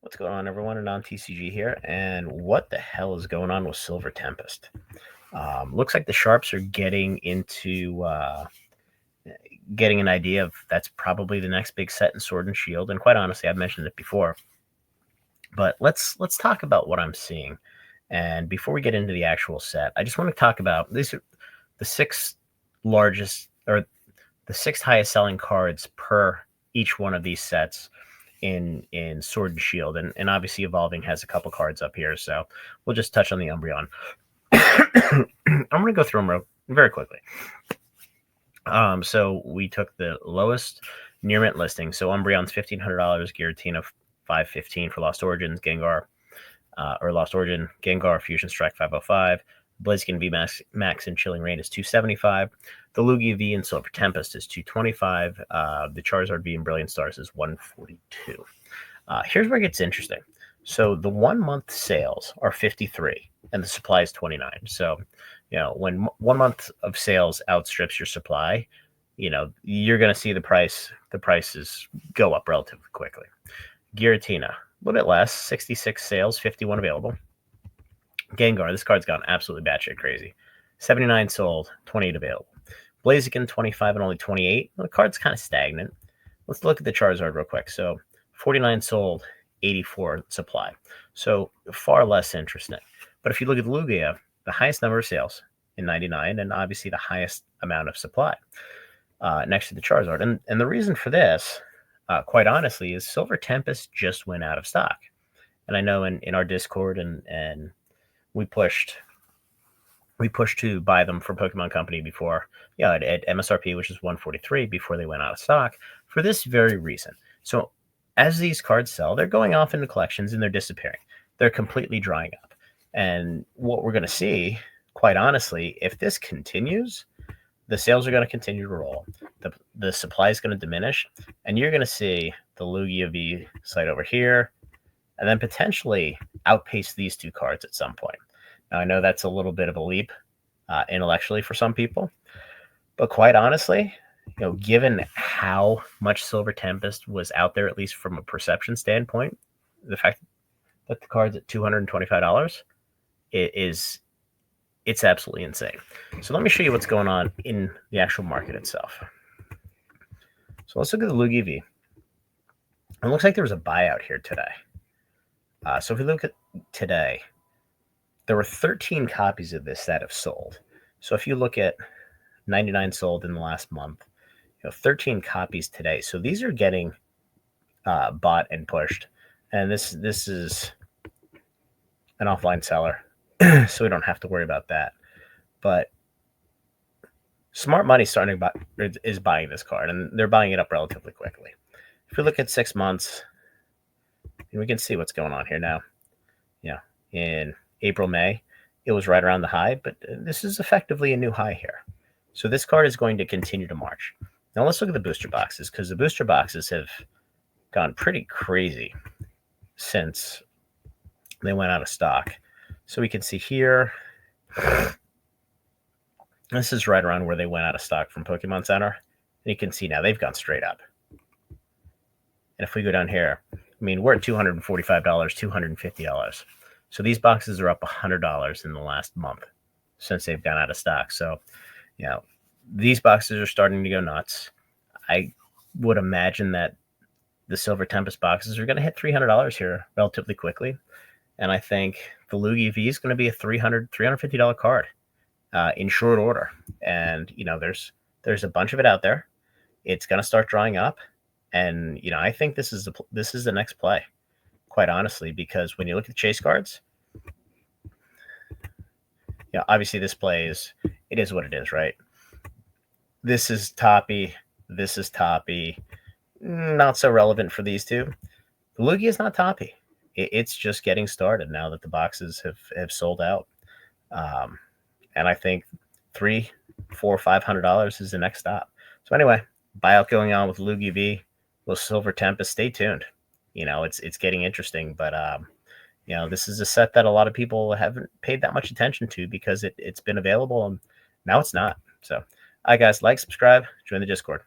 What's going on, everyone? And on TCG here. And what the hell is going on with Silver Tempest? Looks like the Sharps are getting into getting an idea of that's probably the next big set in Sword and Shield. And quite honestly, I've mentioned it before. But let's talk about what I'm seeing. And before we get into the actual set, I just want to talk about these are the six largest or the six highest selling cards per each one of these sets in Sword and Shield, and obviously Evolving has a couple cards up here, so we'll just touch on the Umbreon. I'm going to go through them very quickly. So we took the lowest near mint listing. So Umbreon's $1,500, Giratina $515 for Lost Origins, Gengar or Lost Origin, Gengar Fusion Strike 505. Blaziken V Max and Chilling Reign is $275. The Lugia V and Silver Tempest is $225. The Charizard V and Brilliant Stars is $142. Here's where it gets interesting. So the 1 month sales are 53 and the supply is 29. So, when 1 month of sales outstrips your supply, you're going to see the prices go up relatively quickly. Giratina, a little bit less, 66 sales, 51 available. Gengar, this card's gone absolutely batshit crazy. 79 sold, 28 available. Blaziken, 25 and only 28. Well, the card's kind of stagnant. Let's look at the Charizard real quick. So 49 sold, 84 supply. So far less interesting. But if you look at Lugia, the highest number of sales in 99 and obviously the highest amount of supply next to the Charizard. And the reason for this, quite honestly, is Silver Tempest just went out of stock. And I know in our Discord and we pushed to buy them for Pokemon Company before, at MSRP, which is $143 before they went out of stock for this very reason. So as these cards sell, they're going off into collections and they're disappearing. They're completely drying up. And what we're going to see, quite honestly, if this continues, the sales are going to continue to roll. The supply is going to diminish, and you're going to see the Lugia V site over here, and then potentially outpace these two cards at some point. Now, I know that's a little bit of a leap intellectually for some people, but quite honestly, given how much Silver Tempest was out there, at least from a perception standpoint, the fact that the card's at $225, it's absolutely insane. So let me show you what's going on in the actual market itself. So let's look at the Lugia V. It looks like there was a buyout here today. So if we look at today, there were 13 copies of this that have sold. So if you look at 99 sold in the last month, 13 copies today. So these are getting bought and pushed. And this is an offline seller, so we don't have to worry about that. But Smart Money is buying this card, and they're buying it up relatively quickly. If we look at 6 months, we can see what's going on here now. In April, May, it was right around the high, but this is effectively a new high here. So this card is going to continue to march. Now let's look at the booster boxes, because the booster boxes have gone pretty crazy since they went out of stock. So we can see here, this is right around where they went out of stock from Pokemon Center. And you can see now they've gone straight up. And if we go down here, we're at $245, $250. So these boxes are up $100 in the last month since they've gone out of stock. So, these boxes are starting to go nuts. I would imagine that the Silver Tempest boxes are going to hit $300 here relatively quickly. And I think the Lugia V is going to be a $350 card in short order. And, there's a bunch of it out there. It's going to start drying up. And, I think this is the next play, quite honestly, because when you look at the chase cards, obviously this play is what it is, right? This is toppy. This is toppy. Not so relevant for these two. The Lugia is not toppy. It's just getting started now that the boxes have sold out. And I think $300, $400, $500 is the next stop. So anyway, buyout going on with Lugia V, with Silver Tempest. Stay tuned. It's getting interesting, but this is a set that a lot of people haven't paid that much attention to because it's been available and now it's not. So, all right, guys, like, subscribe, join the Discord.